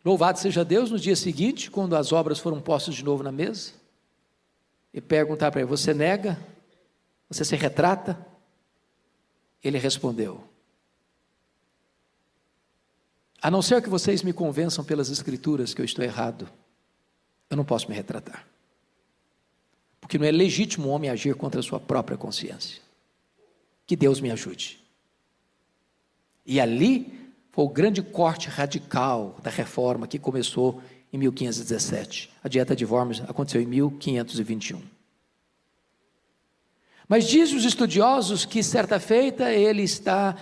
Louvado seja Deus, no dia seguinte, quando as obras foram postas de novo na mesa, e perguntar para ele: você nega? Você se retrata? Ele respondeu: a não ser que vocês me convençam pelas escrituras que eu estou errado, eu não posso me retratar. Porque não é legítimo o homem agir contra a sua própria consciência. Que Deus me ajude. E ali foi o grande corte radical da reforma que começou em 1517. A dieta de Worms aconteceu em 1521. Mas dizem os estudiosos que certa feita ele está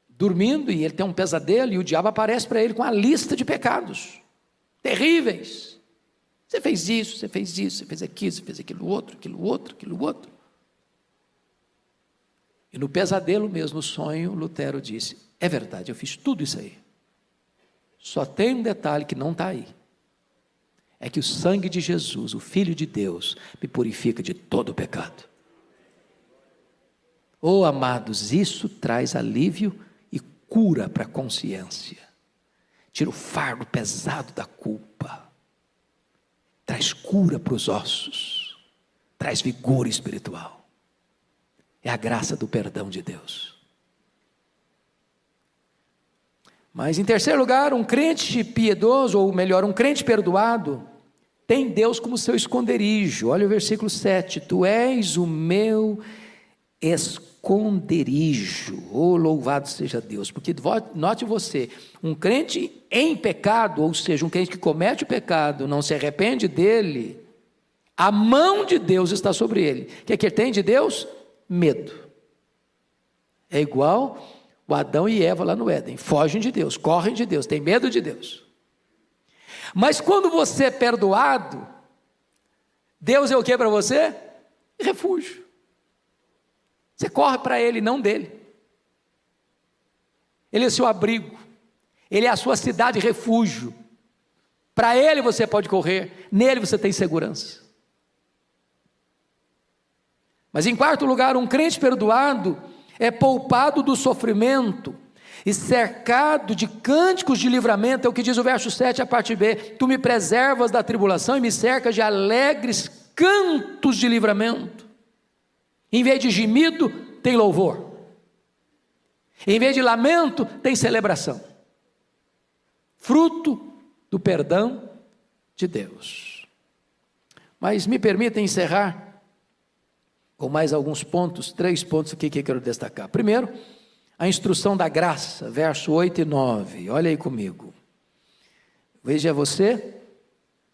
dormindo e ele tem um pesadelo e o diabo aparece para ele com a lista de pecados terríveis. Você fez isso, você fez isso, você fez aquilo, você fez aquilo outro, aquilo outro, aquilo outro. E no pesadelo mesmo, no sonho, Lutero disse: é verdade, eu fiz tudo isso aí. Só tem um detalhe que não está aí. É que o sangue de Jesus, o Filho de Deus, me purifica de todo o pecado. Oh, amados, isso traz alívio e cura para a consciência. Tira o fardo pesado da culpa. Traz cura para os ossos. Traz vigor espiritual. É a graça do perdão de Deus. Mas em terceiro lugar, um crente piedoso, ou melhor, um crente perdoado, tem Deus como seu esconderijo. Olha o versículo 7. Tu és o meu esconderijo. Oh, louvado seja Deus. Porque note você, um crente em pecado, ou seja, um crente que comete o pecado, não se arrepende dele, a mão de Deus está sobre ele. O que é que ele tem de Deus? Medo. É igual o Adão e Eva lá no Éden, fogem de Deus, correm de Deus, têm medo de Deus. Mas quando você é perdoado, Deus é o que para você? Refúgio. Você corre para Ele, não dele. Ele é o seu abrigo, Ele é a sua cidade refúgio. Para Ele você pode correr, nele você tem segurança. Mas em quarto lugar, um crente perdoado é poupado do sofrimento e cercado de cânticos de livramento. É o que diz o verso 7, a parte B: tu me preservas da tribulação e me cercas de alegres cantos de livramento. Em vez de gemido, tem louvor. Em vez de lamento, tem celebração. Fruto do perdão de Deus. Mas me permita encerrar com mais alguns pontos, 3 pontos aqui que eu quero destacar. Primeiro, a instrução da graça, verso 8 e 9. Olha aí comigo. Veja você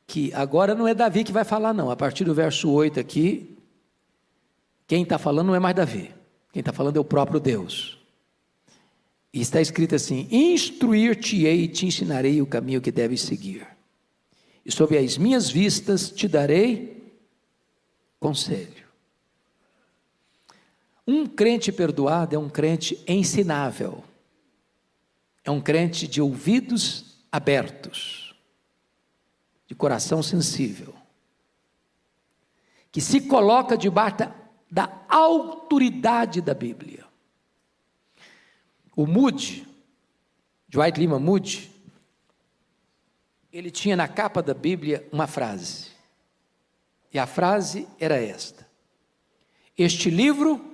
que agora não é Davi que vai falar não. A partir do verso 8 aqui, quem está falando não é mais Davi. Quem está falando é o próprio Deus. E está escrito assim: instruir-te-ei e te ensinarei o caminho que deves seguir. E sob as minhas vistas te darei conselho. Um crente perdoado é um crente ensinável. É um crente de ouvidos abertos, de coração sensível, que se coloca debaixo da autoridade da Bíblia. O Moody, Dwight Lyman Moody, ele tinha na capa da Bíblia uma frase, e a frase era esta: este livro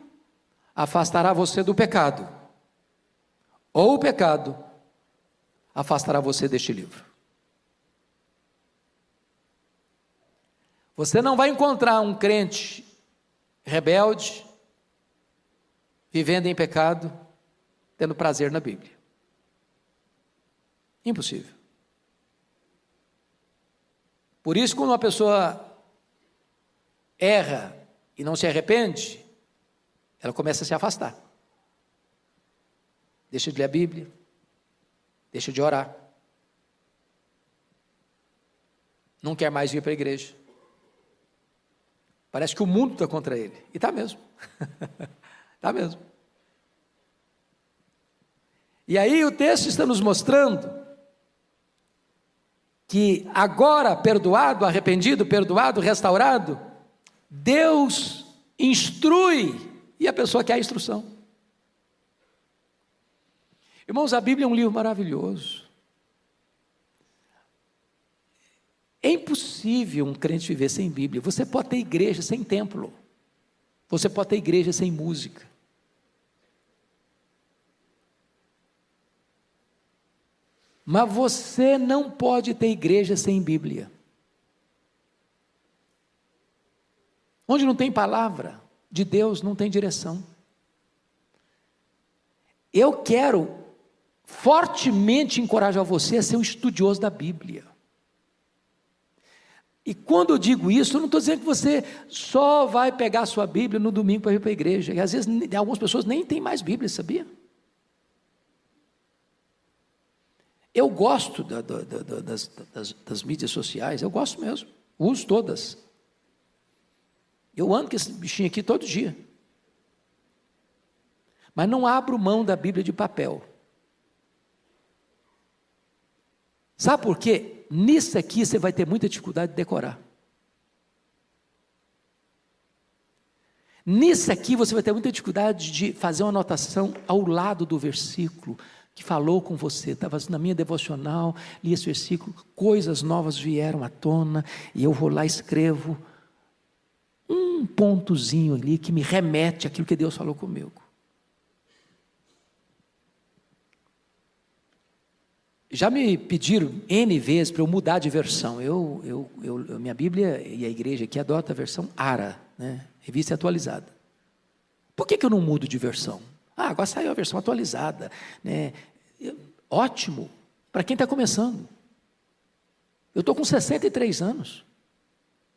afastará você do pecado, ou o pecado afastará você deste livro. Você não vai encontrar um crente rebelde, vivendo em pecado, tendo prazer na Bíblia. Impossível. Por isso, quando uma pessoa erra e não se arrepende, ela começa a se afastar. Deixa de ler a Bíblia, deixa de orar. Não quer mais vir para a igreja. Parece que o mundo está contra ele. E está mesmo. Está mesmo. E aí o texto está nos mostrando que agora perdoado, arrependido, perdoado, restaurado, Deus instrui e a pessoa quer a instrução. Irmãos, a Bíblia é um livro maravilhoso. É impossível um crente viver sem Bíblia. Você pode ter igreja sem templo. Você pode ter igreja sem música. Mas você não pode ter igreja sem Bíblia. Onde não tem palavra de Deus, não tem direção. Eu quero fortemente encorajar você a ser um estudioso da Bíblia. E quando eu digo isso, eu não estou dizendo que você só vai pegar a sua Bíblia no domingo para ir para a igreja. E às vezes algumas pessoas nem têm mais Bíblia, sabia? Eu gosto das mídias sociais, eu gosto mesmo, uso todas. Eu ando com esse bichinho aqui todo dia. Mas não abro mão da Bíblia de papel. Sabe por quê? Nisso aqui você vai ter muita dificuldade de decorar. Nisso aqui você vai ter muita dificuldade de fazer uma anotação ao lado do versículo que falou com você. Estava na minha devocional, li esse versículo, coisas novas vieram à tona, e eu vou lá e escrevo um pontozinho ali que me remete àquilo que Deus falou comigo. Já me pediram N vezes para eu mudar de versão. Minha Bíblia e a igreja aqui adota a versão ARA, né? Revista atualizada. Por que eu não mudo de versão? Agora saiu a versão atualizada, né? Ótimo, para quem está começando. Eu estou com 63 anos,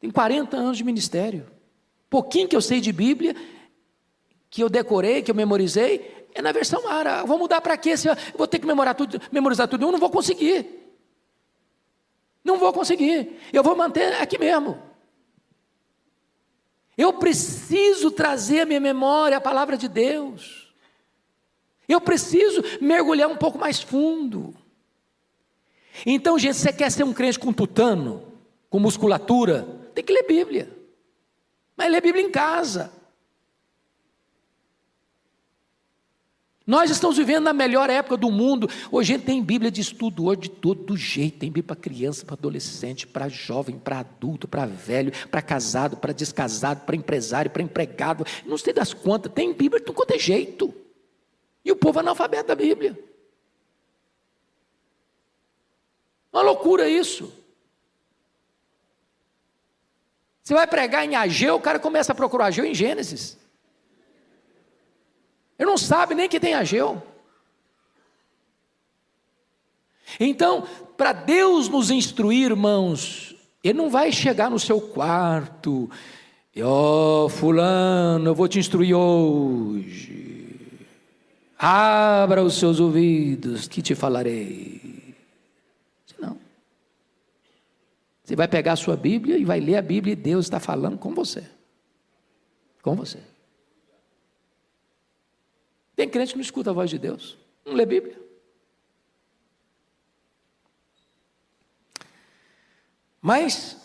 tenho 40 anos de ministério. Pouquinho que eu sei de Bíblia, que eu decorei, que eu memorizei, é na versão ARA. Eu vou mudar para quê? Se eu vou ter que memorizar tudo, eu não vou conseguir. Não vou conseguir. Eu vou manter aqui mesmo. Eu preciso trazer à minha memória a palavra de Deus. Eu preciso mergulhar um pouco mais fundo. Então, gente, você quer ser um crente com tutano, com musculatura, tem que ler Bíblia. Mas ler Bíblia em casa. Nós estamos vivendo na melhor época do mundo. Hoje a gente tem Bíblia de estudo, hoje de todo jeito. Tem Bíblia para criança, para adolescente, para jovem, para adulto, para velho, para casado, para descasado, para empresário, para empregado. Não sei das quantas. Tem Bíblia de todo jeito. E o povo é analfabeto da Bíblia. Uma loucura isso. Você vai pregar em Ageu, o cara começa a procurar Ageu em Gênesis. Ele não sabe nem que tem Ageu. Então, para Deus nos instruir, irmãos, Ele não vai chegar no seu quarto e, fulano, eu vou te instruir hoje. Abra os seus ouvidos, que te falarei. Não. Você vai pegar a sua Bíblia e vai ler a Bíblia e Deus está falando com você. Com você. Tem crente que não escuta a voz de Deus, não lê Bíblia. Mas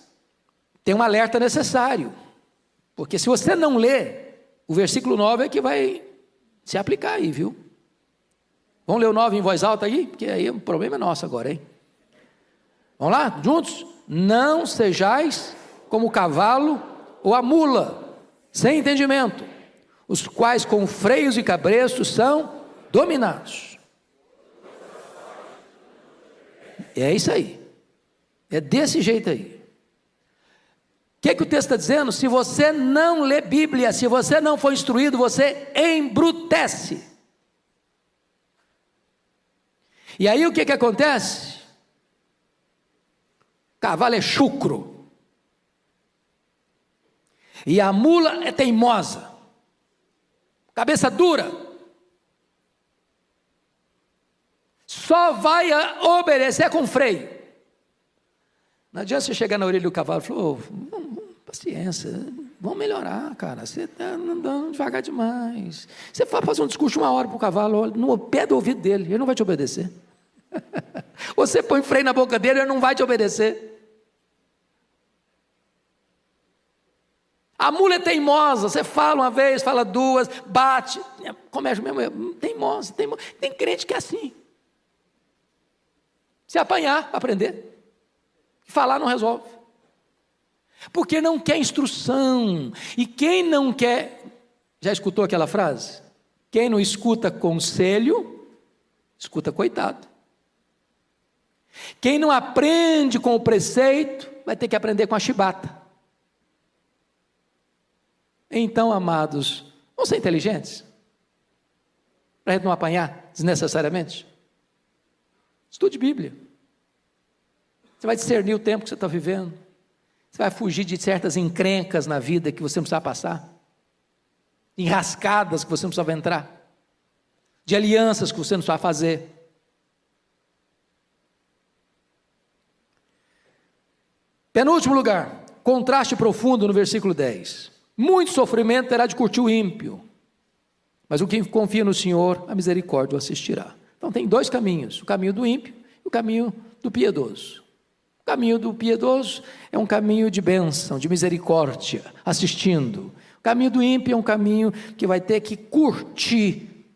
tem um alerta necessário, porque se você não lê, o versículo 9 é que vai se aplicar aí, viu? Vamos ler o 9 em voz alta aí? Porque aí o problema é nosso agora, hein? Vamos lá, juntos? Não sejais como o cavalo ou a mula, sem entendimento, os quais com freios e cabrestos são dominados. É isso aí. É desse jeito aí. que o texto está dizendo? Se você não lê Bíblia, se você não for instruído, você embrutece. E aí o que acontece? O cavalo é chucro. E a mula é teimosa. Cabeça dura. Só vai obedecer com freio. Não adianta você chegar na orelha do cavalo e falar, paciência, vamos melhorar, cara, você está andando devagar demais. Você vai fazer um discurso de 1 hora para o cavalo, no pé do ouvido dele, ele não vai te obedecer. Você põe freio na boca dele, ele não vai te obedecer. A mula é teimosa, você fala uma vez, fala duas, bate, começa mesmo, teimosa. Tem crente que é assim. Se apanhar, aprender. Falar não resolve. Porque não quer instrução. E quem não quer, já escutou aquela frase? Quem não escuta conselho, escuta coitado. Quem não aprende com o preceito, vai ter que aprender com a chibata. Então, amados, vamos ser inteligentes? Para a gente não apanhar desnecessariamente? Estude Bíblia. Você vai discernir o tempo que você está vivendo. Você vai fugir de certas encrencas na vida que você não precisava passar. Enrascadas que você não precisava entrar. De alianças que você não precisava fazer. Penúltimo lugar, contraste profundo no versículo 10. Muito sofrimento terá de curtir o ímpio, mas o que confia no Senhor, a misericórdia o assistirá. Então tem dois caminhos, o caminho do ímpio e o caminho do piedoso. O caminho do piedoso é um caminho de bênção, de misericórdia, assistindo. O caminho do ímpio é um caminho que vai ter que curtir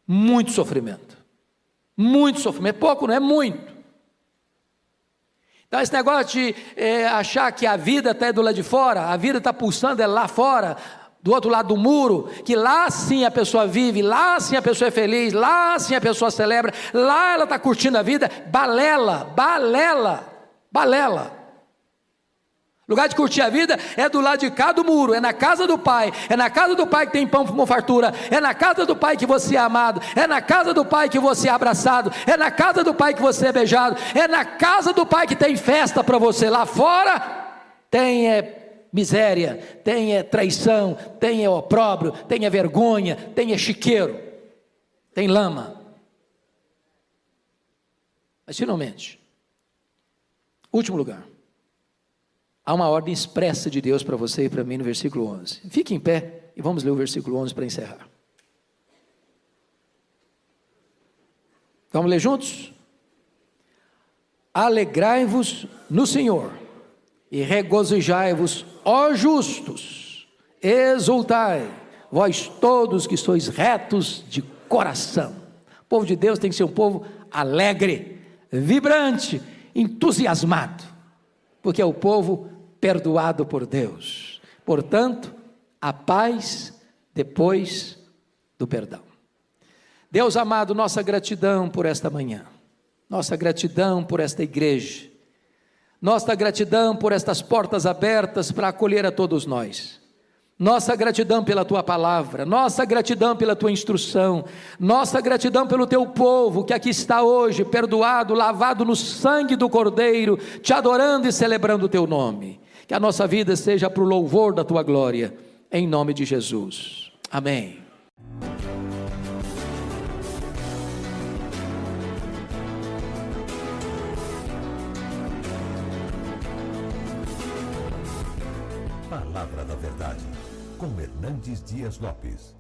muito sofrimento. Muito sofrimento, pouco não é muito. Então esse negócio de achar que a vida está do lado de fora, a vida está pulsando lá fora, do outro lado do muro, que lá sim a pessoa vive, lá sim a pessoa é feliz, lá sim a pessoa celebra, lá ela está curtindo a vida, balela. Lugar de curtir a vida é do lado de cá do muro, é na casa do Pai, é na casa do Pai que tem pão com fartura, é na casa do Pai que você é amado, é na casa do Pai que você é abraçado, é na casa do Pai que você é beijado, é na casa do Pai que tem festa para você. Lá fora tem miséria, tem traição, tem opróbrio, tem vergonha, tem chiqueiro, tem lama. Mas finalmente, último lugar, há uma ordem expressa de Deus para você e para mim no versículo 11. Fique em pé e vamos ler o versículo 11 para encerrar. Vamos ler juntos? Alegrai-vos no Senhor e regozijai-vos, ó justos, exultai, vós todos que sois retos de coração. O povo de Deus tem que ser um povo alegre, vibrante, entusiasmado, porque é o povo perdoado por Deus. Portanto, a paz depois do perdão. Deus amado, nossa gratidão por esta manhã, nossa gratidão por esta igreja, nossa gratidão por estas portas abertas para acolher a todos nós, nossa gratidão pela Tua palavra, nossa gratidão pela Tua instrução, nossa gratidão pelo Teu povo que aqui está hoje, perdoado, lavado no sangue do Cordeiro, Te adorando e celebrando o Teu nome. Que a nossa vida seja para o louvor da Tua glória, em nome de Jesus. Amém. Palavra da Verdade, com Hernandes Dias Lopes.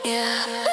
Yeah.